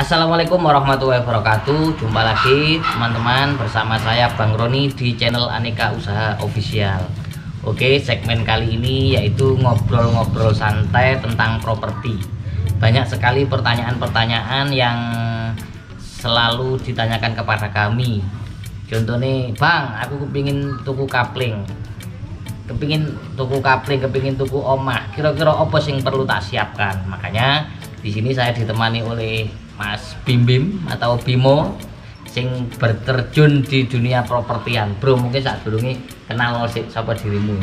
Assalamualaikum warahmatullahi wabarakatuh. Jumpa lagi teman-teman bersama saya Bang Roni di channel Aneka Usaha Official. Oke, segmen kali ini yaitu ngobrol-ngobrol santai tentang properti. Banyak sekali pertanyaan-pertanyaan yang selalu ditanyakan kepada kami. Contohnya, Bang, aku kepingin tuku kapling, kepingin tuku omah. Kira-kira apa sing perlu tak siapkan? Makanya di sini saya ditemani oleh Mas Bim atau Bimo sing berterjun di dunia propertian. Bro, mungkin saat durunge kenal sik sapa dirimu.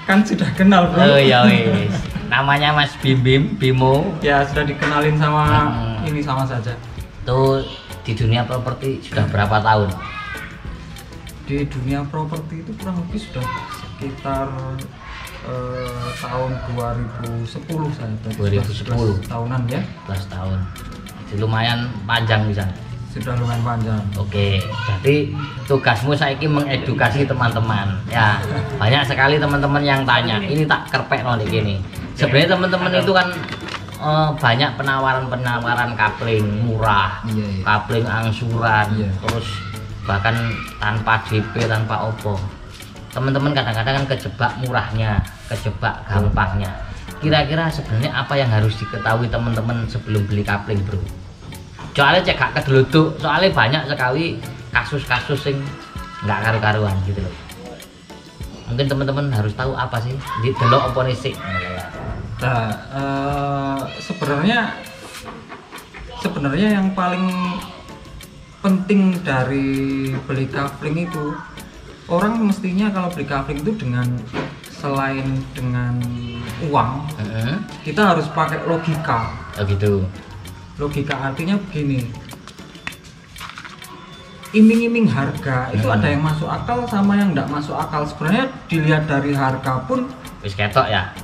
Kan sudah kenal, Bro. Oh ya wis. Namanya Mas Bimo. Ya, sudah dikenalin sama ini sama saja. Tuh di dunia properti sudah berapa tahun? Di dunia properti itu kurang lebih sudah sekitar tahun 2010 saya. 2010 tahunan ya. 11 tahun. Jadi lumayan panjang bisa. Sudah lumayan panjang. Oke, jadi tugasmu saiki mengedukasi teman-teman. Ya, banyak sekali teman-teman yang tanya. Ini tak kerpek nih gini. Sebenarnya teman-teman itu kan banyak penawaran kapling murah, Iya. kapling angsuran, Iya. terus bahkan tanpa DP, tanpa opo. Teman-teman kadang-kadang kan kejebak murahnya, kejebak gampangnya. Kira-kira sebenarnya apa yang harus diketahui teman-teman sebelum beli kapling, Bro? Soalnya cek gak kedeluduk, soalnya banyak sekali kasus-kasus yang nggak karu-karuan gitu loh. Mungkin teman-teman harus tahu apa sih di delok apa sih. Nah, sebenarnya yang paling penting dari beli kapling itu, orang mestinya kalau beli kapling itu selain dengan uang, kita harus pakai logika. Oh gitu. Logika artinya begini, iming-iming harga itu ada yang masuk akal sama yang tidak masuk akal. Sebenarnya dilihat dari harga pun Wis ketok ya.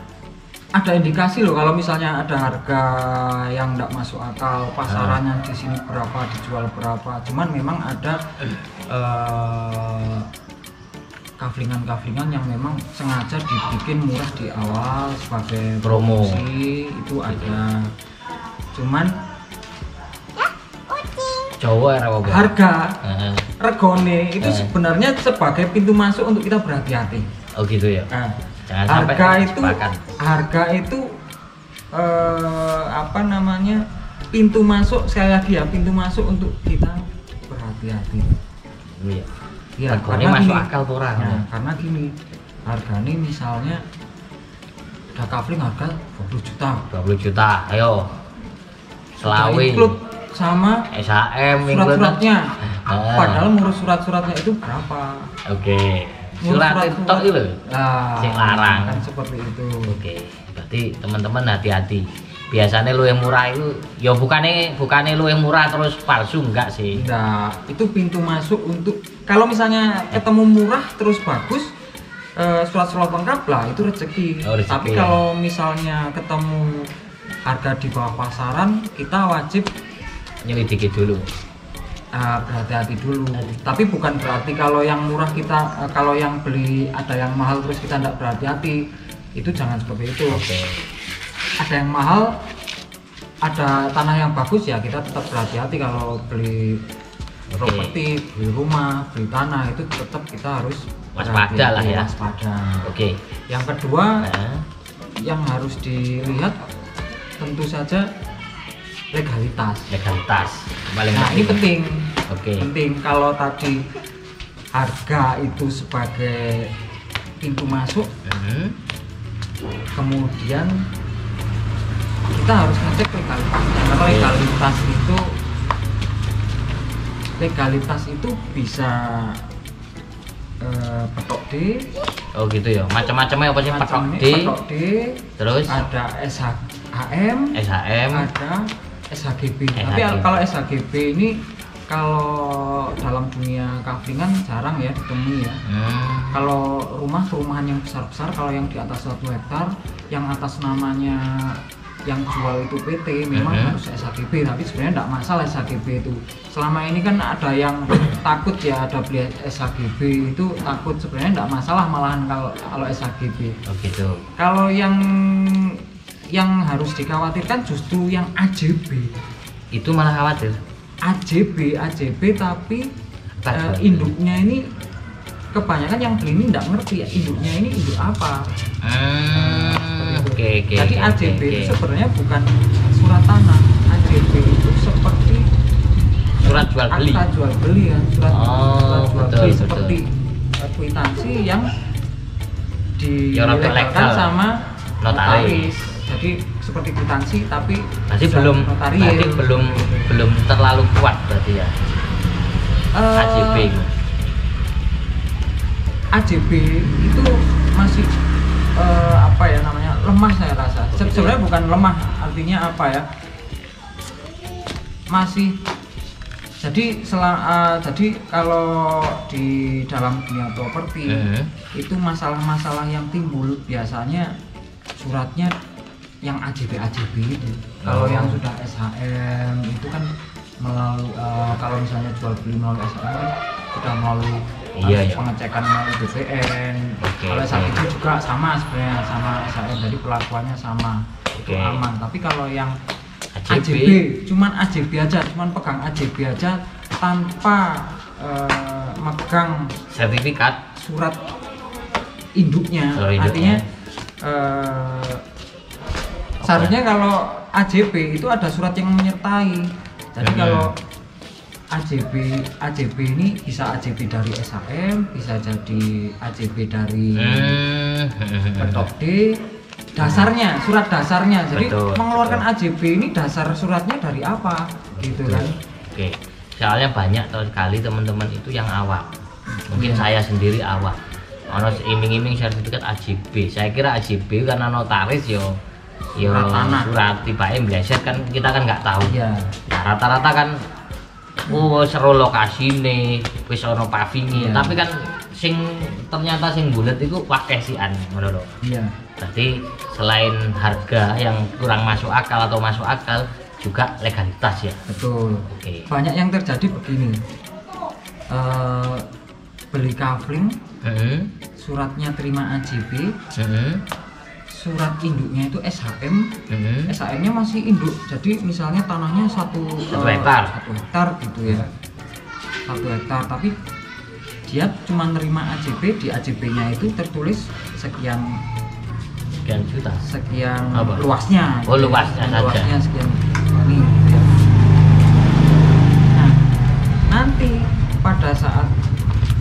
ada indikasi loh, kalau misalnya ada harga yang tidak masuk akal, pasarannya di sini berapa, dijual berapa. Cuman memang ada kaflingan yang memang sengaja dibikin murah di awal sebagai Promo. promosi, itu ada. Cuman Jawa era apa? harga regone itu sebenarnya sebagai pintu masuk untuk kita berhati-hati. Oh gitu ya. Nah, Jangan sampai harga itu apa namanya, pintu masuk, sekali lagi ya, pintu masuk untuk kita berhati-hati. Iya. Ya, Regone karena masuk gini, akal kurang. nah, karena gini, harganya misalnya ada kapling harga 20 juta. 20 juta. Ayo. Sudah Selawi. include sama SHM surat-suratnya. Ah. Padahal ngurus surat-suratnya itu berapa? Oke. Ngurus Surat itu lho. Nah, Sing larang. kan seperti itu. Oke. Berarti teman-teman hati-hati. Biasanya lu yang murah itu ya bukannya lu yang murah terus palsu, enggak sih. Nah, itu pintu masuk untuk kalau misalnya ketemu murah terus bagus, surat-surat lengkap lah, itu rezeki. Oh, rezeki. Tapi kalau misalnya ketemu harga di bawah pasaran, kita wajib Nyelidiki dulu. berhati-hati dulu. Tapi bukan berarti kalau yang murah kita, kalau yang beli ada yang mahal terus kita tidak berhati-hati. Itu jangan seperti itu. Oke. Ada yang mahal, ada tanah yang bagus, ya kita tetap berhati-hati. Kalau beli properti, beli rumah, beli tanah, itu tetap kita harus Waspada lah ya. waspada. Oke. Yang kedua, Nah, yang harus dilihat tentu saja legalitas. paling Nah, ini penting. Oke. Penting. Kalau tadi harga itu sebagai pintu masuk, kemudian kita harus ngecek legalitas. Karena legalitas itu bisa petok D. Oh gitu ya. Macam-macamnya apa sih? Petok D. Terus Ada SHM. Ada SHGB. Tapi kalau SHGB ini kalau dalam dunia kaplingan jarang ya ditemui ya. Kalau perumahan yang besar-besar, kalau yang di atas 1 hektar, yang atas namanya yang jual itu PT, memang harus SHGB. Tapi sebenarnya tidak masalah SHGB itu. Selama ini kan ada yang takut ya, ada beli SHGB itu takut. Sebenarnya tidak masalah malahan kalau SHGB. Oh gitu. Kalau yang yang harus dikhawatirkan justru yang AJB. Itu malah khawatir. AJB tapi induknya ini kebanyakan yang beli ini nggak ngerti ya induknya ini induk apa. Oke. Jadi AJB itu sebenarnya bukan surat tanah. AJB itu seperti surat jual beli. Akta jual beli ya, surat jual beli seperti kwitansi yang dilegalkan sama notaris. Jadi seperti kwitansi tapi belum terlalu kuat berarti ya. AJB itu masih lemah saya rasa. Sebenarnya bukan lemah, artinya apa ya? Masih jadi kalau di dalam dunia properti itu masalah-masalah yang timbul biasanya suratnya yang AJB itu. Kalau yang sudah SHM itu kan melalui kalau misalnya jual beli melalui SHM kan sudah melalui pengecekan melalui BPN. Kalau SHM juga sama sebenarnya sama SHM, jadi pelakuannya sama, itu aman. Tapi kalau yang AJB cuman AJB aja, cuman pegang AJB aja tanpa megang sertifikat surat induknya, artinya seharusnya kalau AJB itu ada surat yang menyertai. Jadi kalau AJB ini bisa AJB dari SHM, bisa jadi AJB dari Petok D, dasarnya, surat dasarnya. Jadi mengeluarkan AJB ini dasar suratnya dari apa gitu kan. Oke. Soalnya banyak sekali teman-teman itu yang awam. Mungkin saya sendiri awam. Ono iming-iming sertifikat AJB. Saya kira AJB karena notaris yo surat tibae meleset kan, kita kan nggak tahu. Nah, rata-rata kan seru lokasine, wis ono pavinge, tapi kan ternyata sing bulet itu pakai sian ngono lho. Berarti selain harga yang kurang masuk akal atau masuk akal, juga legalitas ya. Betul. Banyak yang terjadi begini. Beli kafling, suratnya terima AJB, surat induknya itu SHM, SHM-nya masih induk. Jadi misalnya tanahnya 1 hektar gitu ya, 1 hektar, tapi dia cuma nerima AJB, di AJB-nya itu tertulis sekian juta, sekian luasnya. Luasnya sekian ini gitu ya. Nah, nanti pada saat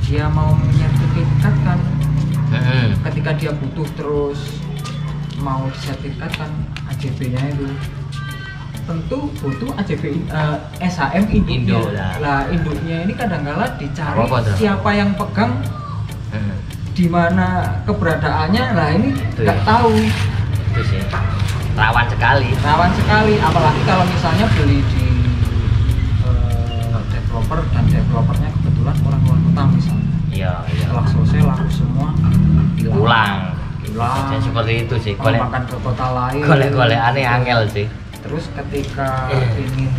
dia mau menyertifikatkan, ketika dia butuh terus mau disertifikatkan AJB-nya itu tentu butuh AJB SHM induknya. Lah induknya ini kadang-kala dicari siapa yang pegang, di mana keberadaannya. Lah ini nggak tahu. Itu sih rawan sekali, apalagi kalau misalnya beli di developer dan developernya kebetulan orang-orang kota misalnya. Setelah selesai laku semua hilang. Jadi seperti itu sih. Makan ke kota lain. Golek aneh angel sih. Terus ketika ingin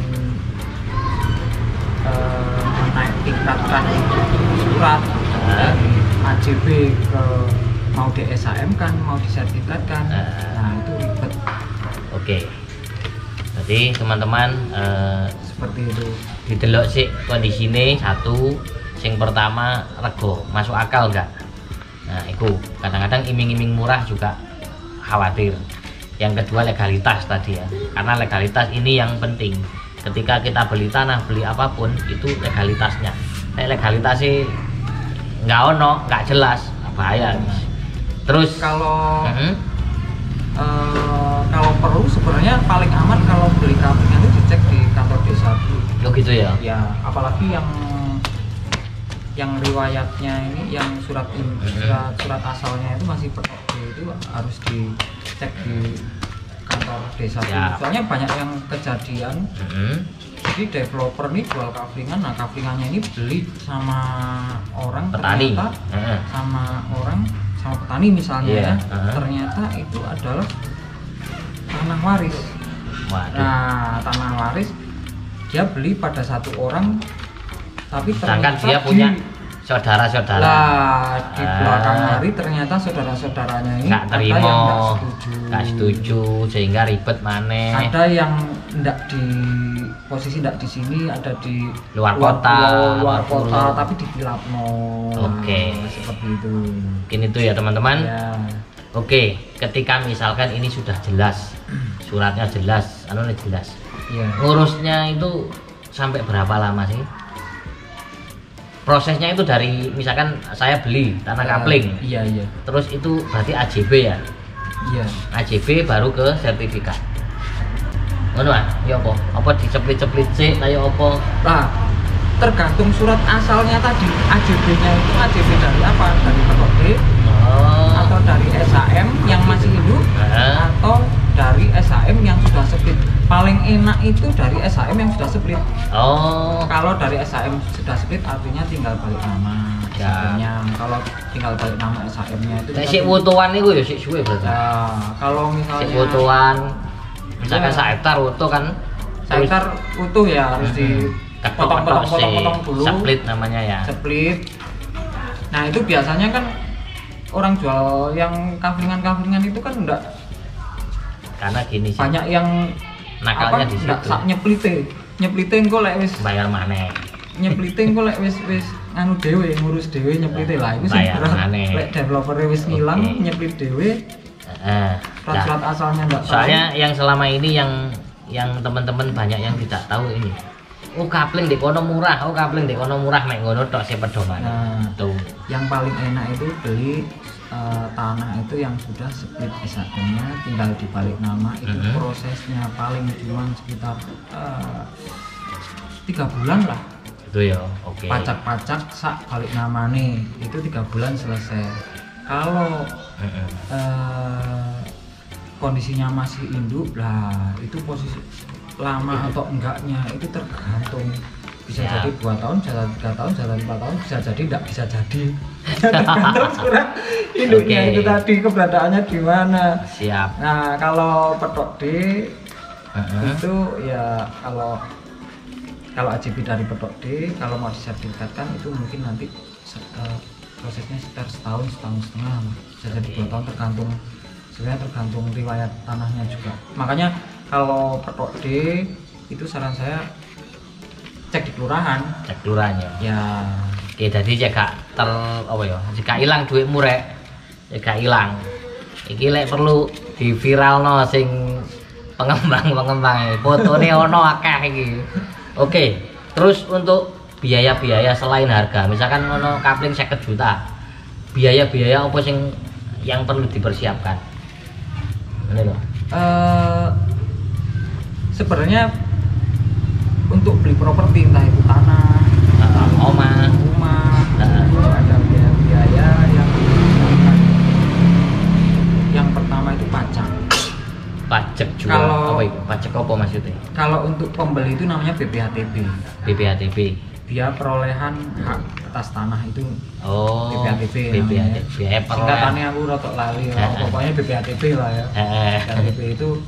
menaik tingkatkan surat dari AJB ke mau di SHM kan, mau disertifikatkan, nah itu ribet. Jadi teman-teman seperti itu. Didelok sih kondisine satu, sing pertama rego, masuk akal enggak? Nah, itu kadang-kadang iming-iming murah juga khawatir. Yang kedua legalitas tadi ya, karena legalitas ini yang penting. Ketika kita beli tanah, beli apapun itu legalitasnya. Legalitas sih nggak jelas, bahaya. Terus kalau perlu sebenarnya paling aman kalau beli kambing itu dicek di kantor desa dulu. Gitu ya? Ya, apalagi yang riwayatnya ini, yang surat asalnya itu masih Petok D itu harus dicek di kantor desa dulu. Soalnya banyak yang kejadian. Jadi developer nih jual kaflingan, nah kaflingannya ini beli sama orang petani, sama petani misalnya, ternyata itu adalah tanah waris. Nah, tanah waris dia beli pada satu orang, tapi sedangkan dia punya saudara-saudara. Lah di belakang hari ternyata saudara-saudaranya ini nggak terima, nggak setuju sehingga ribet maneh. Ada yang ndak di posisi ndak di sini, ada di luar kota, tapi di Pilapno. Oke. Seperti itu. Mungkin itu ya teman-teman. Ya. Oke, ketika misalkan ini sudah jelas, suratnya jelas, anunya jelas. Ya. Ngurusnya itu sampai berapa lama sih? Prosesnya itu dari misalkan saya beli tanah kapling. Iya. Terus itu berarti AJB ya? Iya. AJB baru ke sertifikat. Ngono ah? Ya apa? Apa diceplit-ceplit sih kayak apa? Nah, tergantung surat asalnya tadi. AJB-nya itu AJB dari apa? Dari Petok D. Atau dari SHM yang masih hidup, atau dari SHM yang sudah split. Paling enak itu dari SHM yang sudah split. Kalau dari SHM sudah split artinya tinggal balik nama SHM-nya. Kalau tinggal balik nama SHM-nya itu si fotoan itu ya si suwe berarti. Kalau misalnya si fotoan misalkan hektar utuh kan, hektar utuh ya harus potong dulu. Split namanya ya. Split. Nah, itu biasanya kan orang jual yang kaflingan itu kan enggak, karena gini sih banyak yang nakalnya di situ. Sak nyeplite engko lek wis bayar maneh. Nyeplite engko lek wis anu dhewe, ngurus dhewe nyeplite lah iku sing lek developer wis ngilang nyeplit dhewe. Surat asalnya enggak tahu. Soalnya yang selama ini yang teman-teman banyak yang tidak tahu ini. Kapling di kono murah, kapling di kono murah mek ngono tok sing pedoman. Tuh. Yang paling enak itu beli tanah itu yang sudah split SHM-nya, tinggal dibalik nama. Itu prosesnya paling cuma sekitar 3 bulan lah. Itu ya, oke. Pacak-pacak sak balik nama nih, itu 3 bulan selesai. Kalau kondisinya masih induk lah, itu posisi lama atau enggaknya itu tergantung, bisa jadi 2 tahun, bisa jadi 3 tahun, bisa jadi 4 tahun, bisa jadi enggak bisa jadi. Tergantung surat induknya itu tadi keberadaannya di mana. Siap. Nah, kalau Petok D itu ya kalau AJB dari Petok D kalau mau disertifikatkan itu mungkin nanti prosesnya sekitar setahun setengah, bisa jadi 2 tahun, tergantung sebenarnya tergantung riwayat tanahnya juga. Makanya kalau Petok D itu saran saya cek di kelurahan. Cek kelurahannya. Ya. Oke, jadi jika jika hilang duitmu rek, jika hilang. Iki lek perlu di viralno sing pengembang fotone ono akeh iki. Oke. Terus untuk biaya-biaya selain harga, misalkan ono kapling 50 juta. Biaya-biaya apa sing yang perlu dipersiapkan? Ini loh. Sebenarnya untuk beli properti entah itu tanah, rumah, itu ada biaya-biaya yang pertama itu pajak. Pajak jual apa itu? Pajak apa maksudnya? Kalau untuk pembeli itu namanya BPHTB. BPHTB. Dia perolehan hak atas tanah itu. BPHTB. Singkatannya aku rotok lali, pokoknya BPHTB lah ya. BPHTB itu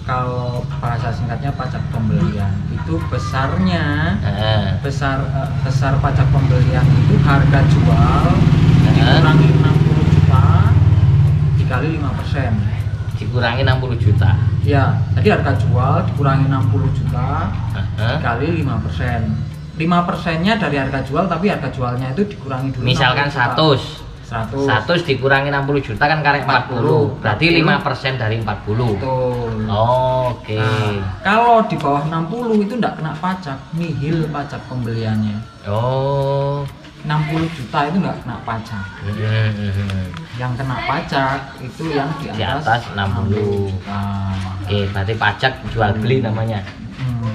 kalau bahasa singkatnya pajak pembelian. Itu besarnya besar pajak pembelian itu harga jual dikurangi 60 juta dikali 5%. Dikurangi 60 juta. Ya, jadi harga jual dikurangi 60 juta dikali 5%. 5%-nya dari harga jual, tapi harga jualnya itu dikurangi dulu. Misalkan 100 dikurangi 60 juta kan karek 40. Berarti 5% dari 40. Betul. Oke. Nah, kalau di bawah 60 itu enggak kena pajak, nihil pajak pembeliannya. 60 juta itu enggak kena pajak. Yang kena pajak itu yang di atas 60 juta. Oke, berarti pajak jual beli namanya.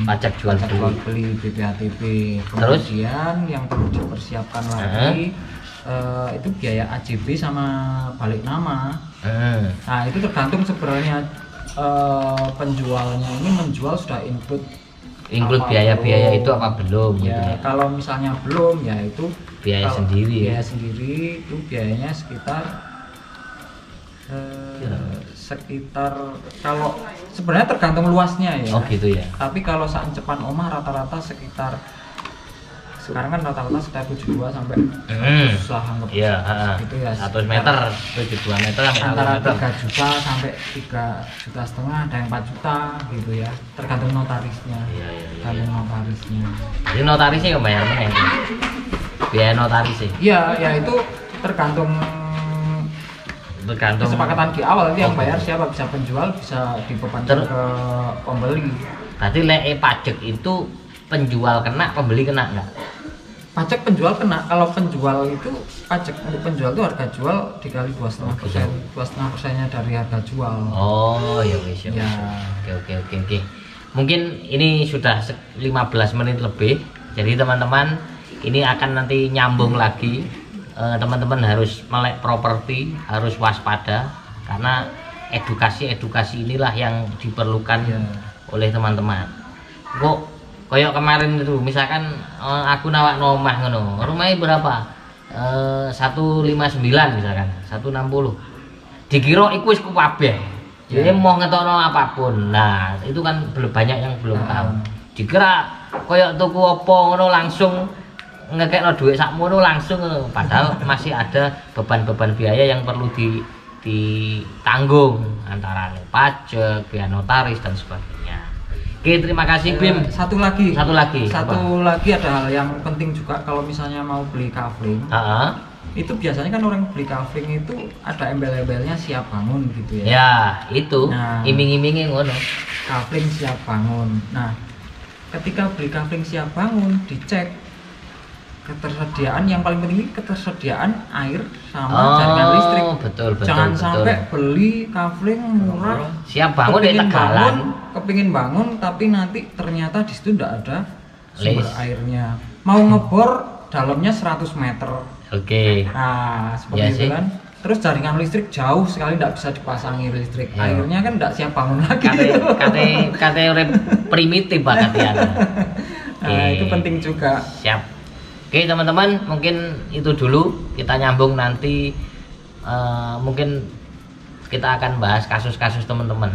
Pajak jual beli BPHTB. Kemudian yang perlu dipersiapkan lagi itu biaya AJB sama balik nama. Nah, itu tergantung sebenarnya penjualnya ini menjual sudah include biaya-biaya itu apa belum? Ya, gitu. Kalau misalnya belum ya itu biaya sendiri. Biaya sendiri itu biayanya sekitar kalau sebenarnya tergantung luasnya ya. Oh gitu ya. Tapi kalau saat cepan omah rata-rata sekitar sekarang kan rata-rata sekitar 72 sampai susah anggap itu ya 100 meter 72 meter antara 3 juta sampai 3,5 juta, ada yang 4 juta gitu ya, tergantung notarisnya. Tergantung notarisnya. Jadi notarisnya yang bayar mana itu? Biaya notarisnya? Iya, ya itu tergantung kesepakatan di awal. Itu yang bayar siapa, bisa penjual, bisa dibebankan ke pembeli. Berarti pajak itu penjual kena, pembeli kena nggak? Pajak penjual kena. Kalau penjual itu pajak untuk penjual itu harga jual dikali 2,5%. 2,5%-nya dari harga jual. Oh ya wis ya. Oke. Mungkin ini sudah 15 menit lebih. Jadi teman-teman ini akan nanti nyambung lagi. Teman-teman harus melek properti, harus waspada karena edukasi inilah yang diperlukan oleh teman-teman. Kok kayak kemarin itu misalkan aku nawak nomah ngono, rumahnya berapa? 159 misalkan, 160. Dikira iku wis kabeh. Jadi mau ngetokno apapun. Nah, itu kan belum banyak yang belum tahu. Dikira kayak tuku apa ngono langsung ngekekno duit sakmono langsung, padahal masih ada beban-beban biaya yang perlu ditanggung antara pajak, biaya notaris dan sebagainya. Oke, terima kasih Bim. Satu lagi ada hal yang penting juga kalau misalnya mau beli kafling. Itu biasanya kan orang beli kafling itu ada embel-embelnya siap bangun gitu ya. Ya, itu iming-imingnya ngono. Kafling siap bangun. Nah, ketika beli kafling siap bangun dicek ketersediaan, yang paling penting ketersediaan air sama jaringan listrik. Betul. Jangan sampai beli kafling murah siap bangun di Tegalan, kepingin bangun tapi nanti ternyata di situ tidak ada sumber airnya. Mau ngebor dalamnya 100 meter. Oke. Nah, seperti itu kan. Terus jaringan listrik jauh sekali, tidak bisa dipasangi listrik. Airnya kan tidak siap bangun lagi. Kate urip primitif banget ya. Nah, itu penting juga. Siap. Oke teman-teman, mungkin itu dulu, kita nyambung nanti. Mungkin kita akan bahas kasus-kasus teman-teman.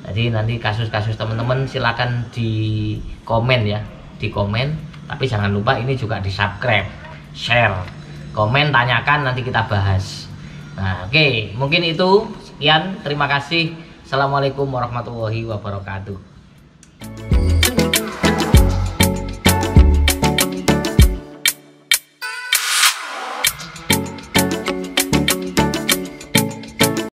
Jadi nanti kasus-kasus teman-teman silakan di komen ya, di komen. Tapi jangan lupa ini juga di subscribe, share, komen, tanyakan, nanti kita bahas. Nah oke, mungkin itu sekian, terima kasih. Assalamualaikum warahmatullahi wabarakatuh.